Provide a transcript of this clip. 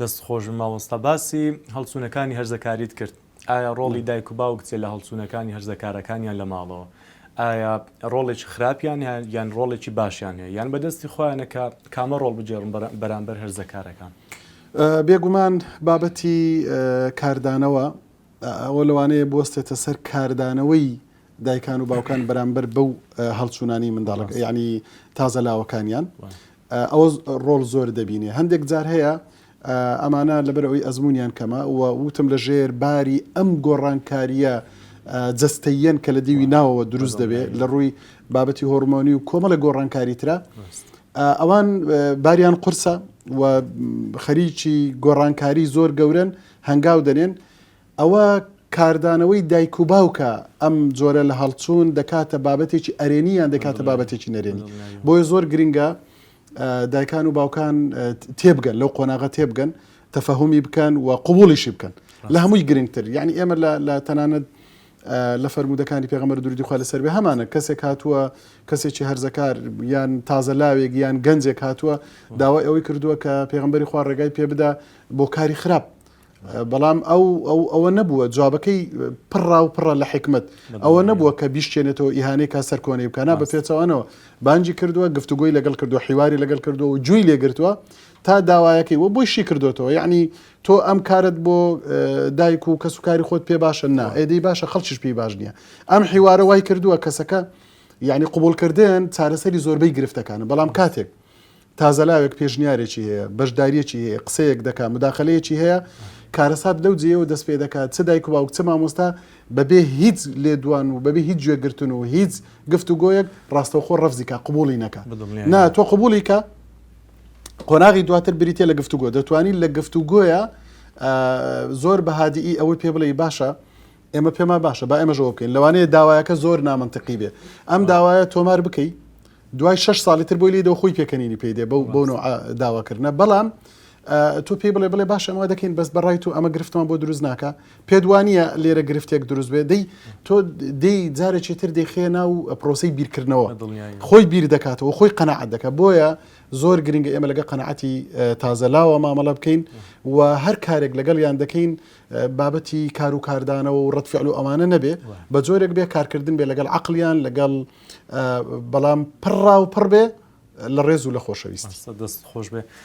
دەست خۆش ماوەستا باسی هەڵسوونەکانی هەرزەکاریت کرد. ئایا ڕۆڵی دایک و باوک چێت لە هەڵسوونەکانی هەرزەکارەکانیان لە ماڵەوە؟ ئایا ڕۆڵێکی خراپیان یان ڕۆڵێکی باشیان هەیە یان بەدەستی خۆیانەکە کامە ڕۆڵ بجێڕن بەرامبەر هەرزەکارەکان؟ بێگومان بابەتی کاردانەوە ئەوە لەوانەیە بوەستێتە سەر کاردانەوەی دایکان و باوکان بەرامبەر بەو هەڵسوونانی منداڵەکە یعنی تازە لاوەکانیان ئەوە ڕۆڵ زۆر دەبینێ. هەندێک جار هەیە ئەمانە لەبەر ئەوەی ئەزمونیان کەمە و وتم لە ژێر باری ئەم گۆڕانکاریە جەستەیەن کە لە دیوی ناوەوە دروست دەبێت لە ڕووی بابەتی هۆرمۆنی و کۆمەڵە گۆڕانکاری ترە ئەوان باریان قورسە و خەریکی گۆڕانکاری زۆر گەورن هەنگاو دەنێن. ئەوە کاردانەوەی دایک و باوکە ئەم جۆرە لە هەڵچوون دەکاتە بابەتێکی ئەرێنییان دەکاتە بابەتێکی نەرێنی. بۆیە زۆر گرنگە دایکان و باوکان تێبگەن لەو قۆناغە تێبگەن تەفەهومی بکەن و قبوڵیشی بکەن لە هەمووی گرنگتر. یعنی ئێمە لە تەنانەت لە فەرمودەکانی پێغەمبەر درودی خوا لەسەر بێ هەمانە کەسێک هاتووە کەسێکی هەرزەکار یان تازە لاوێک یان گەنجێک هاتووە داوای ئەوەی کردووە کە پێغەمبەری خوا ڕێگای پێ بدا بۆ کاری خراپ، بەڵام ئەوە نەبووە جوابەکەی پڕا و پڕە لە حکمت ئەوە نەبووە کە بیشتێنێتەوە ئیهانەی کا سەر کۆنەی بکەنا بە پێچەوانەوە بانجی کردووە گفتوگۆی لەگەڵ کردووە حیواری لەگەڵ کردووە و جووی لێگرتووە تا داوایەکەی وە بۆی شی کردوێتەوە. یعنی تۆ ئەم کارت بۆ دایک و کەس و کاری خۆت پێ باشە نا ئێدەی باشە خەڵکیش پێی باش نییە. ئەم حیوارە وای کردووە کەسەکە یعنی قبولکردن چارەسەری زۆربەی گرفتەکانە، بەڵام کاتێک تازەلاوێک پێشنیارێکی هەیە بەشداریەکی هەیە قسەیەک دەکات مداخلەیەکی هەیە کارەسات لەو جێەوە دەست پێ دەکات چ دایک و باوک چ مامۆستا بەبێ هیچ لێدوان و بەبێ هیچ گوێگرتن و هیچ گفتوگۆیەک ڕاستەوخۆ ڕەفزی کا قبولی نەکە. نا تۆ قبولی کە قۆناغی دواتر بریتێ لە گفتوگۆ دەتوانین لە گفتوگۆیە زۆر بەهادیئی ئەوەی پێ بڵێ باشە ئێمە پێما باشە با ئێمەژەوە بکەین. لەوانەیە داوایەکە زۆر نامەنتەقی بێ ئەم داوایە تۆمار بکەی دوای 6 ساڵی تر بۆی لێدەوە خۆی پێکەنینی پێدێ بۆ داواکردنە، بەڵام تۆ پێی بڵێ باش ئەمە دەکەین بەس بەڕای تو ئەمە گرفتمان بۆ دروست ناکە پێدوانیە لێرە گرفتێک دروست بێ دەی تۆ دەی جارێکی تر دەیخێنا و پرۆسەی بیرکردنەوە خۆی بیر دەکاتەوە خۆی قەنەعەت دەکات. بۆیە زۆر گرنگە ئێمە لەگە قەنەعەتی تازەلاوە مامەڵە بکەین و هەر کارێک لەگەڵیان دەکەین بابەتی کار و کاردانەوە و ڕەتفعل و ئەمانە نەبێ بە جۆرێک بێ کارکردن بێ لەگەڵ عەقڵیان لەگەڵ بەڵام پڕا و پڕ بێ لە ڕێز و لە خۆشەویستی. دەست خۆش بێ.